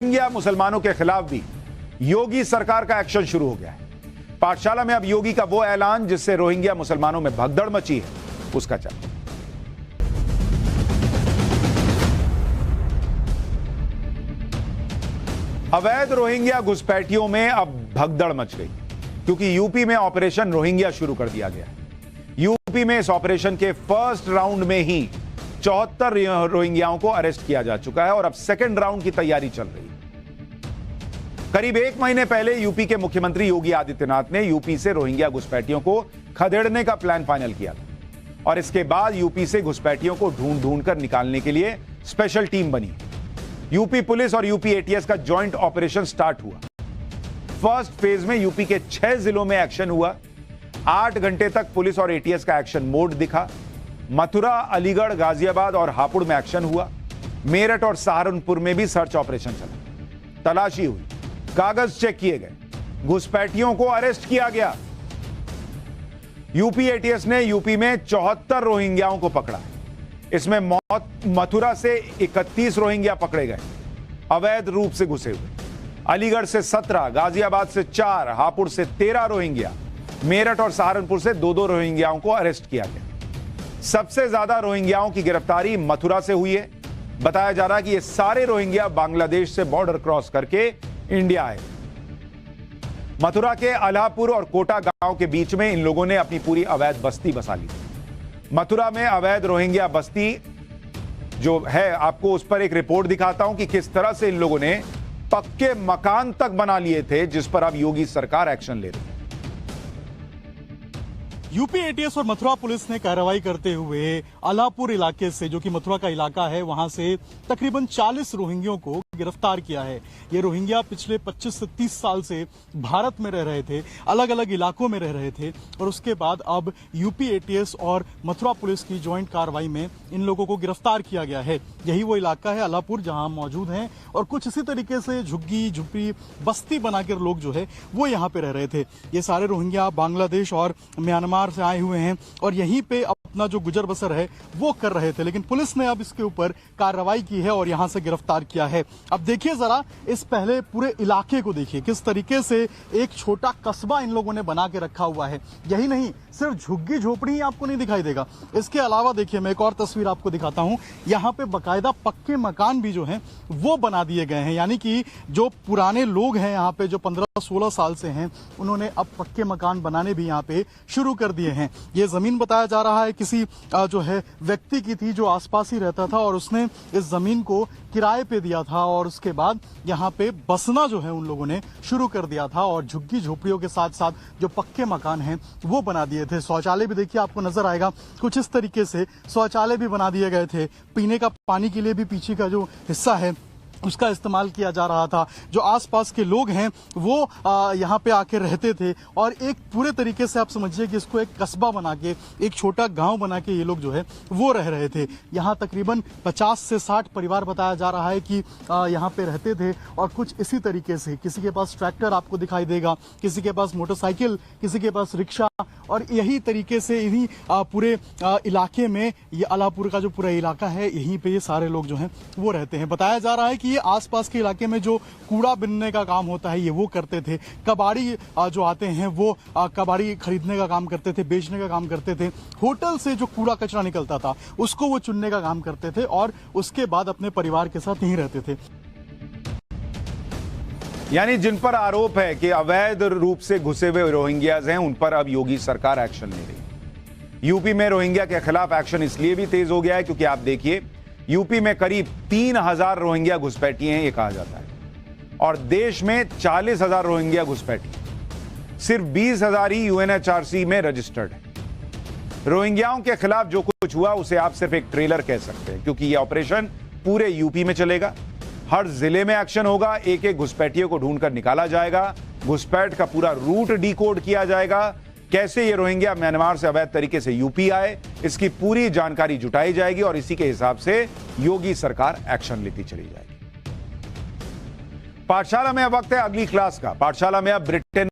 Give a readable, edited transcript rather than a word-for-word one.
Rohingya मुसलमानों के खिलाफ भी योगी सरकार का एक्शन शुरू हो गया है। पाठशाला में अब योगी का वो ऐलान जिससे रोहिंग्या मुसलमानों में भगदड़ मची है, उसका चर्चा। अवैध रोहिंग्या घुसपैठियों में अब भगदड़ मच गई क्योंकि यूपी में ऑपरेशन रोहिंग्या शुरू कर दिया गया है। यूपी में इस ऑपरेशन के फर्स्ट राउंड में ही 74 रोहिंग्याओं को अरेस्ट किया जा चुका है और अब सेकंड राउंड की तैयारी चल रही है। करीब 1 महीने पहले यूपी के मुख्यमंत्री योगी आदित्यनाथ ने यूपी से रोहिंग्या घुसपैठियों को खदेड़ने का प्लान फाइनल किया था और इसके बाद यूपी से घुसपैठियों को ढूंढ ढूंढ कर निकालने के लिए स्पेशल टीम बनी। यूपी पुलिस और यूपी एटीएस का जॉइंट ऑपरेशन स्टार्ट हुआ। फर्स्ट फेज में यूपी के 6 जिलों में एक्शन हुआ। 8 घंटे तक पुलिस और एटीएस का एक्शन मोड दिखा। मथुरा, अलीगढ़, गाजियाबाद और हापुड़ में एक्शन हुआ। मेरठ और सहारनपुर में भी सर्च ऑपरेशन चला। तलाशी हुई, कागज चेक किए गए, घुसपैठियों को अरेस्ट किया गया। यूपी एटीएस ने यूपी में 74 रोहिंग्याओं को पकड़ा। इसमें मथुरा से 31 रोहिंग्या पकड़े गए अवैध रूप से घुसे हुए। अलीगढ़ से 17, गाजियाबाद से 4, हापुड़ से 13 रोहिंग्या, मेरठ और सहारनपुर से 2-2 रोहिंग्याओं को अरेस्ट किया गया। सबसे ज्यादा रोहिंग्याओं की गिरफ्तारी मथुरा से हुई है। बताया जा रहा है कि ये सारे रोहिंग्या बांग्लादेश से बॉर्डर क्रॉस करके इंडिया आए। मथुरा के अल्हापुर और कोटा गांव के बीच में इन लोगों ने अपनी पूरी अवैध बस्ती बसा ली। मथुरा में अवैध रोहिंग्या बस्ती जो है, आपको उस पर एक रिपोर्ट दिखाता हूं कि किस तरह से इन लोगों ने पक्के मकान तक बना लिए थे, जिस पर अब योगी सरकार एक्शन ले रही है। यूपी एटीएस और मथुरा पुलिस ने कार्रवाई करते हुए अल्हापुर इलाके से, जो कि मथुरा का इलाका है, वहां से तकरीबन 40 रोहिंग्यों को गिरफ्तार किया है। ये रोहिंग्या पिछले 25 से 30 साल से भारत में रह रहे थे, अलग अलग इलाकों में रह रहे थे और उसके बाद अब यूपी एटीएस और मथुरा पुलिस की ज्वाइंट कार्रवाई में इन लोगों को गिरफ्तार किया गया है। यही वो इलाका है अल्हापुर जहां हम मौजूद हैं और कुछ इसी तरीके से झुग्गी झुपड़ी बस्ती बनाकर लोग जो है वो यहाँ पे रह रहे थे। ये सारे रोहिंग्या बांग्लादेश और म्यांमार से आए हुए हैं और यहीं पे अपना जो गुजर बसर है वो कर रहे थे, लेकिन पुलिस ने अब इसके ऊपर कार्रवाई की है और यहां से गिरफ्तार किया है। अब देखिए जरा इस पहले पूरे इलाके को देखिए, किस तरीके से एक छोटा कस्बा इन लोगों ने बना के रखा हुआ है। यही नहीं, सिर्फ झुग्गी झोपड़ी ही आपको नहीं दिखाई देगा। इसके अलावा देखिए, मैं एक और तस्वीर आपको दिखाता हूं। यहाँ पे बकायदा पक्के मकान भी जो हैं वो बना दिए गए हैं, यानी कि जो पुराने लोग हैं यहाँ पे, जो 15-16 साल से हैं, उन्होंने अब पक्के मकान बनाने भी यहाँ पे शुरू कर दिए हैं। ये जमीन बताया जा रहा है किसी जो है व्यक्ति की थी जो आसपास ही रहता था और उसने इस जमीन को किराए पे दिया था और उसके बाद यहाँ पे बसना जो है उन लोगों ने शुरू कर दिया था और झुग्गी झोपड़ियों के साथ साथ जो पक्के मकान हैं वो बना दिए थे। शौचालय भी देखिए आपको नजर आएगा, कुछ इस तरीके से शौचालय भी बना दिए गए थे। पीने का पानी के लिए भी पीछे का जो हिस्सा है उसका इस्तेमाल किया जा रहा था। जो आसपास के लोग हैं वो यहाँ पे आके रहते थे और एक पूरे तरीके से आप समझिए कि इसको एक कस्बा बना के, एक छोटा गांव बना के ये लोग जो है वो रह रहे थे। यहाँ तकरीबन 50 से 60 परिवार बताया जा रहा है कि यहाँ पे रहते थे और कुछ इसी तरीके से किसी के पास ट्रैक्टर आपको दिखाई देगा, किसी के पास मोटरसाइकिल, किसी के पास रिक्शा और यही तरीके से इन्हीं पूरे इलाके में, ये अल्हापुर का जो पूरा इलाका है, यहीं पे ये सारे लोग जो हैं वो रहते हैं। बताया जा रहा है कि ये आसपास के इलाके में जो कूड़ा बिनने का काम होता है ये वो करते थे। कबाड़ी जो आते हैं वो कबाड़ी खरीदने का काम करते थे, बेचने का काम करते थे। होटल से जो कूड़ा कचरा निकलता था उसको वो चुनने का काम करते थे और उसके बाद अपने परिवार के साथ यहीं रहते थे। यानी जिन पर आरोप है कि अवैध रूप से घुसे हुए रोहिंग्याज हैं, उन पर अब योगी सरकार एक्शन ले रही है। यूपी में रोहिंग्या के खिलाफ एक्शन इसलिए भी तेज हो गया है क्योंकि आप देखिए, यूपी में करीब 3000 रोहिंग्या घुसपैठी हैं, ये कहा जाता है, और देश में 40,000 रोहिंग्या घुसपैठी, सिर्फ 20,000 ही यूएनएचआरसी में रजिस्टर्ड है। रोहिंग्याओं के खिलाफ जो कुछ हुआ उसे आप सिर्फ एक ट्रेलर कह सकते हैं क्योंकि यह ऑपरेशन पूरे यूपी में चलेगा। हर जिले में एक्शन होगा, एक एक घुसपैठियों को ढूंढकर निकाला जाएगा, घुसपैठ का पूरा रूट डिकोड किया जाएगा, कैसे ये रोहिंग्या म्यांमार से अवैध तरीके से यूपी आए, इसकी पूरी जानकारी जुटाई जाएगी और इसी के हिसाब से योगी सरकार एक्शन लेती चली जाएगी। पाठशाला में अब वक्त है अगली क्लास का। पाठशाला में अब ब्रिटेन